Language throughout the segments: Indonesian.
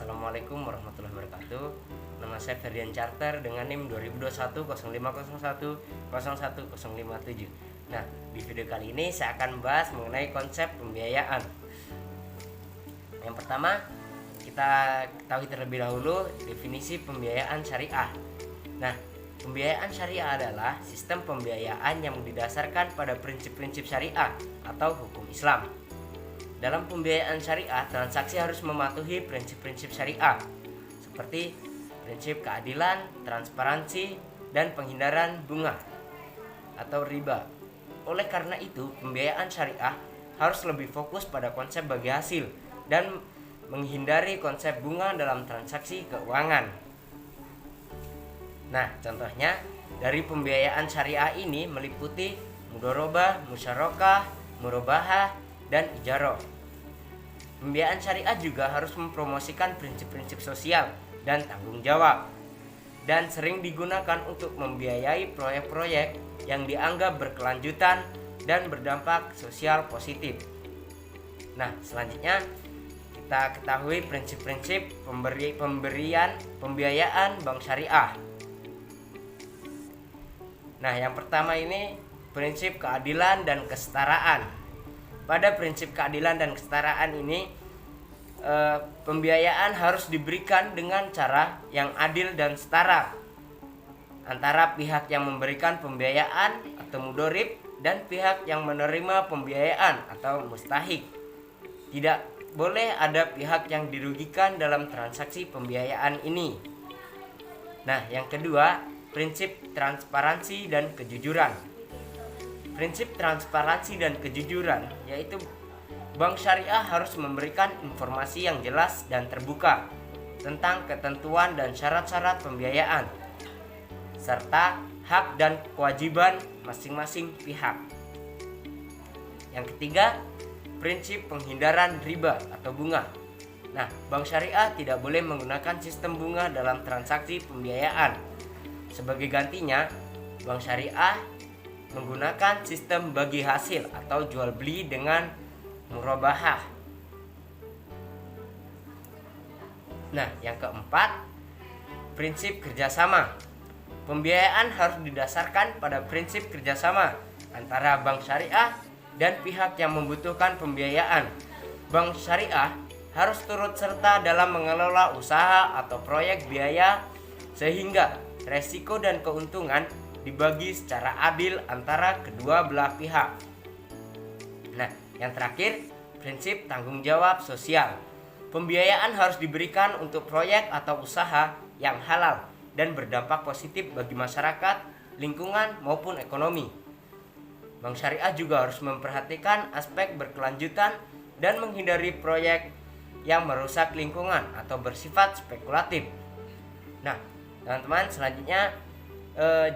Assalamualaikum warahmatullahi wabarakatuh. Nama saya Ferdian Charter dengan NIM 2021 0501 01057. Nah, di video kali ini saya akan membahas mengenai konsep pembiayaan. Yang pertama, kita ketahui terlebih dahulu definisi pembiayaan syariah. Nah, pembiayaan syariah adalah sistem pembiayaan yang didasarkan pada prinsip-prinsip syariah atau hukum Islam. Dalam pembiayaan syariah, transaksi harus mematuhi prinsip-prinsip syariah seperti prinsip keadilan, transparansi, dan penghindaran bunga atau riba. Oleh karena itu, pembiayaan syariah harus lebih fokus pada konsep bagi hasil dan menghindari konsep bunga dalam transaksi keuangan. Nah, contohnya dari pembiayaan syariah ini meliputi mudharabah, musyarakah, murabahah, dan ijarah. Pembiayaan syariah juga harus mempromosikan prinsip-prinsip sosial dan tanggung jawab, dan sering digunakan untuk membiayai proyek-proyek yang dianggap berkelanjutan dan berdampak sosial positif. Nah, selanjutnya kita ketahui prinsip-prinsip pemberian pembiayaan bank syariah. Nah, yang pertama ini prinsip keadilan dan kesetaraan. Pada prinsip keadilan dan kesetaraan ini, pembiayaan harus diberikan dengan cara yang adil dan setara antara pihak yang memberikan pembiayaan atau mudharib dan pihak yang menerima pembiayaan atau mustahik. Tidak boleh ada pihak yang dirugikan dalam transaksi pembiayaan ini. Nah, yang kedua, prinsip transparansi dan kejujuran. Prinsip transparansi dan kejujuran yaitu bank syariah harus memberikan informasi yang jelas dan terbuka tentang ketentuan dan syarat-syarat pembiayaan serta hak dan kewajiban masing-masing pihak. Yang ketiga, prinsip penghindaran riba atau bunga. Nah, bank syariah tidak boleh menggunakan sistem bunga dalam transaksi pembiayaan. Sebagai gantinya, bank syariah menggunakan sistem bagi hasil atau jual beli dengan murabahah. Nah, yang keempat, prinsip kerjasama. Pembiayaan harus didasarkan pada prinsip kerjasama antara bank syariah dan pihak yang membutuhkan pembiayaan. Bank syariah harus turut serta dalam mengelola usaha atau proyek biaya sehingga resiko dan keuntungan dibagi secara adil antara kedua belah pihak. Nah, yang terakhir, prinsip tanggung jawab sosial. Pembiayaan harus diberikan untuk proyek atau usaha yang halal dan berdampak positif bagi masyarakat, lingkungan, maupun ekonomi. Bank syariah juga harus memperhatikan aspek berkelanjutan dan menghindari proyek yang merusak lingkungan atau bersifat spekulatif. Nah, teman-teman, selanjutnya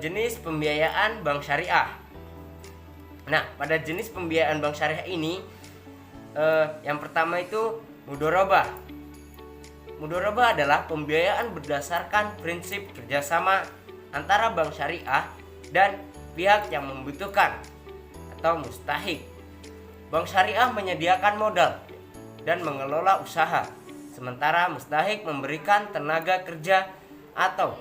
jenis pembiayaan bank syariah. Nah, pada jenis pembiayaan bank syariah ini, yang pertama itu mudharabah. Mudharabah adalah pembiayaan berdasarkan prinsip kerjasama antara bank syariah dan pihak yang membutuhkan atau mustahik. Bank syariah menyediakan modal dan mengelola usaha, sementara mustahik memberikan tenaga kerja atau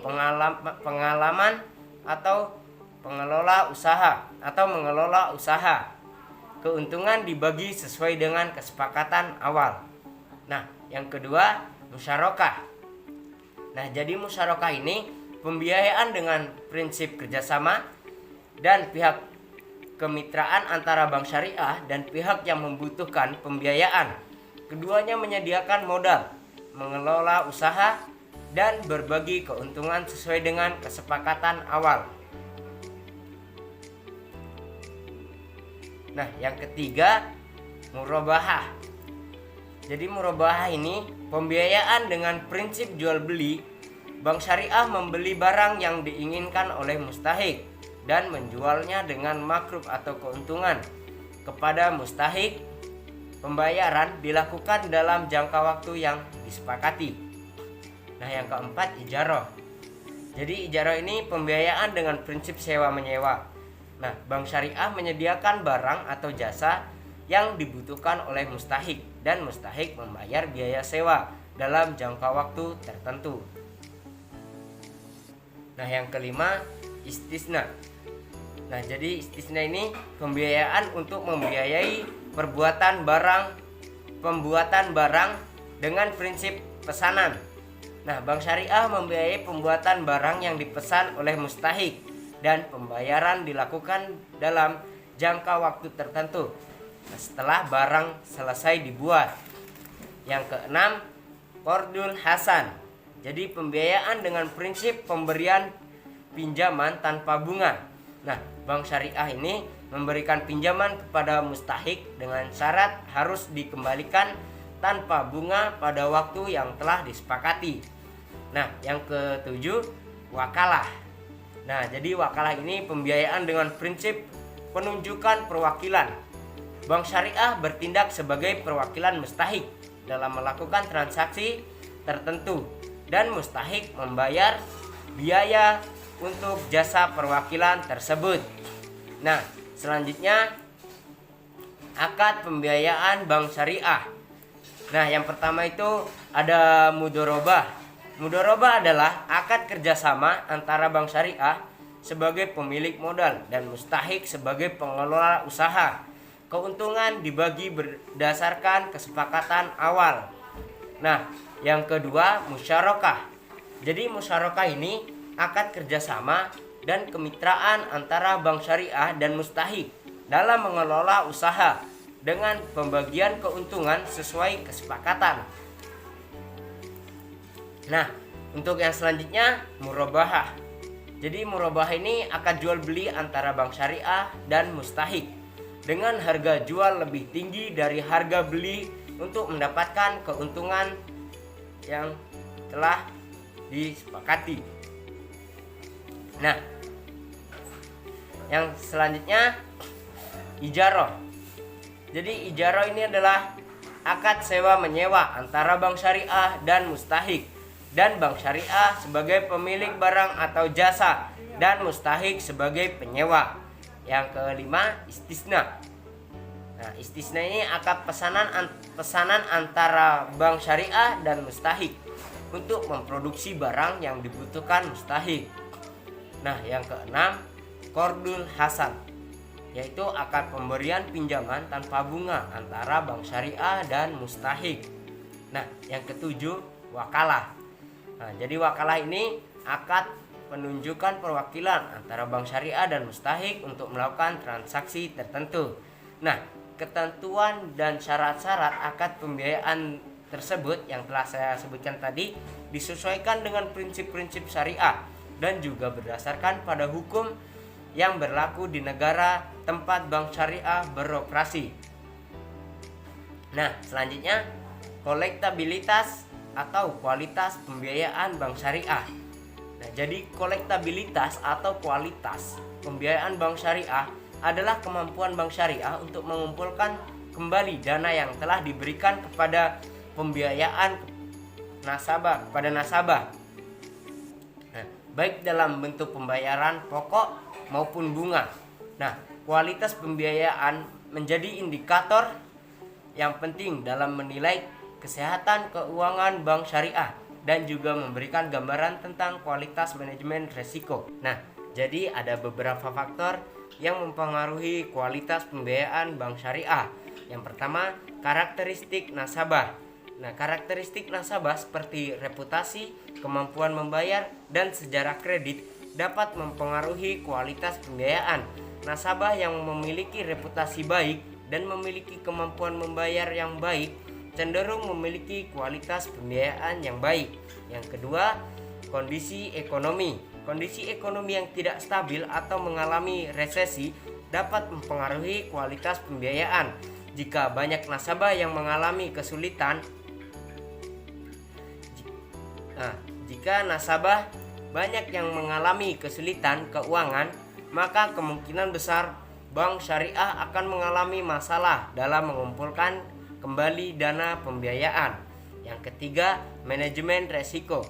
pengalaman atau mengelola usaha. Keuntungan dibagi sesuai dengan kesepakatan awal. Nah, yang kedua, musyarakah. Nah, jadi musyarakah ini pembiayaan dengan prinsip kerjasama dan pihak kemitraan antara bank syariah dan pihak yang membutuhkan pembiayaan. Keduanya menyediakan modal, mengelola usaha, dan berbagi keuntungan sesuai dengan kesepakatan awal. Nah, yang ketiga, murabahah. Jadi murabahah ini pembiayaan dengan prinsip jual beli. Bank syariah membeli barang yang diinginkan oleh mustahik dan menjualnya dengan makruf atau keuntungan kepada mustahik. Pembayaran dilakukan dalam jangka waktu yang disepakati. Nah, yang keempat, ijarah. Jadi ijarah ini pembiayaan dengan prinsip sewa menyewa. Nah, bank syariah menyediakan barang atau jasa yang dibutuhkan oleh mustahik dan mustahik membayar biaya sewa dalam jangka waktu tertentu. Nah, yang kelima, istisna. Nah, jadi istisna ini pembiayaan untuk membiayai pembuatan barang dengan prinsip pesanan. Nah, bank syariah membiayai pembuatan barang yang dipesan oleh mustahik dan pembayaran dilakukan dalam jangka waktu tertentu setelah barang selesai dibuat. Yang keenam, qardul hasan. Jadi pembiayaan dengan prinsip pemberian pinjaman tanpa bunga. Nah, bank syariah ini memberikan pinjaman kepada mustahik dengan syarat harus dikembalikan tanpa bunga pada waktu yang telah disepakati. Nah, yang ketujuh, wakalah. Nah, jadi wakalah ini pembiayaan dengan prinsip penunjukan perwakilan. Bank syariah bertindak sebagai perwakilan mustahik dalam melakukan transaksi tertentu dan mustahik membayar biaya untuk jasa perwakilan tersebut. Nah, selanjutnya akad pembiayaan bank syariah. Nah, yang pertama itu ada mudharabah. Mudharabah adalah akad kerjasama antara bank syariah sebagai pemilik modal dan mustahik sebagai pengelola usaha. Keuntungan dibagi berdasarkan kesepakatan awal. Nah, yang kedua, musyarakah. Jadi musyarakah ini akad kerjasama dan kemitraan antara bank syariah dan mustahik dalam mengelola usaha dengan pembagian keuntungan sesuai kesepakatan. Nah, untuk yang selanjutnya, murabahah. Jadi murabahah ini akad jual beli antara bank syariah dan mustahik dengan harga jual lebih tinggi dari harga beli untuk mendapatkan keuntungan yang telah disepakati. Nah, yang selanjutnya, ijarah. Jadi ijarah ini adalah akad sewa menyewa antara bank syariah dan mustahik, dan bank syariah sebagai pemilik barang atau jasa dan mustahik sebagai penyewa. Yang kelima, istisna. Nah, istisna ini akad pesanan antara bank syariah dan mustahik untuk memproduksi barang yang dibutuhkan mustahik. Nah, yang keenam, qardul hasan, yaitu akad pemberian pinjaman tanpa bunga antara bank syariah dan mustahik. Nah, yang ketujuh, wakalah. Nah, jadi wakalah ini akad penunjukan perwakilan antara bank syariah dan mustahik untuk melakukan transaksi tertentu. Nah, ketentuan dan syarat-syarat akad pembiayaan tersebut yang telah saya sebutkan tadi disesuaikan dengan prinsip-prinsip syariah dan juga berdasarkan pada hukum yang berlaku di negara tempat bank syariah beroperasi. Nah, selanjutnya, kolektabilitas atau kualitas pembiayaan bank syariah. Nah, jadi kolektabilitas atau kualitas pembiayaan bank syariah adalah kemampuan bank syariah untuk mengumpulkan kembali dana yang telah diberikan kepada pembiayaan kepada nasabah. Nah, baik dalam bentuk pembayaran pokok maupun bunga. Nah, kualitas pembiayaan menjadi indikator yang penting dalam menilai kesehatan keuangan bank syariah dan juga memberikan gambaran tentang kualitas manajemen risiko. Nah, jadi ada beberapa faktor yang mempengaruhi kualitas pembiayaan bank syariah. Yang pertama, karakteristik nasabah. Nah, karakteristik nasabah seperti reputasi, kemampuan membayar, dan sejarah kredit dapat mempengaruhi kualitas pembiayaan. Nasabah yang memiliki reputasi baik dan memiliki kemampuan membayar yang baik cenderung memiliki kualitas pembiayaan yang baik. Yang kedua, kondisi ekonomi. Kondisi ekonomi yang tidak stabil atau mengalami resesi dapat mempengaruhi kualitas pembiayaan. Jika banyak nasabah yang mengalami kesulitan, jika nasabah banyak yang mengalami kesulitan keuangan, maka kemungkinan besar bank syariah akan mengalami masalah dalam mengumpulkan kembali dana pembiayaan. Yang ketiga, manajemen resiko.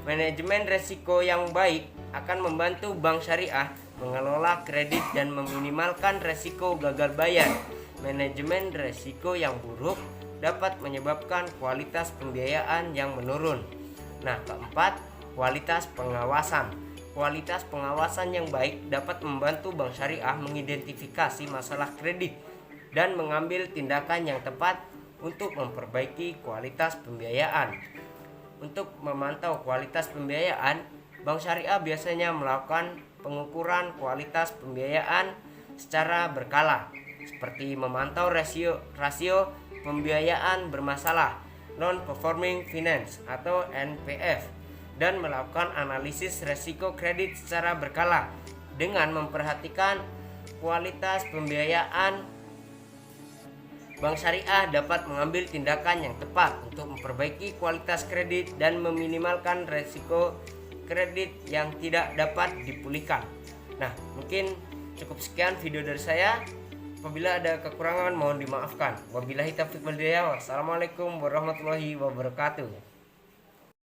Manajemen resiko yang baik akan membantu bank syariah mengelola kredit dan meminimalkan resiko gagal bayar. Manajemen resiko yang buruk dapat menyebabkan kualitas pembiayaan yang menurun. Nah, keempat, kualitas pengawasan. Kualitas pengawasan yang baik dapat membantu bank syariah mengidentifikasi masalah kredit dan mengambil tindakan yang tepat untuk memperbaiki kualitas pembiayaan. Untuk memantau kualitas pembiayaan, bank syariah biasanya melakukan pengukuran kualitas pembiayaan secara berkala, seperti memantau rasio pembiayaan bermasalah non-performing finance atau NPF, dan melakukan analisis resiko kredit secara berkala. Dengan memperhatikan kualitas pembiayaan, bank syariah dapat mengambil tindakan yang tepat untuk memperbaiki kualitas kredit dan meminimalkan resiko kredit yang tidak dapat dipulihkan. Nah, mungkin cukup sekian video dari saya. Apabila ada kekurangan mohon dimaafkan. Wabillahi taufiq wal hidayah. Wassalamualaikum warahmatullahi wabarakatuh.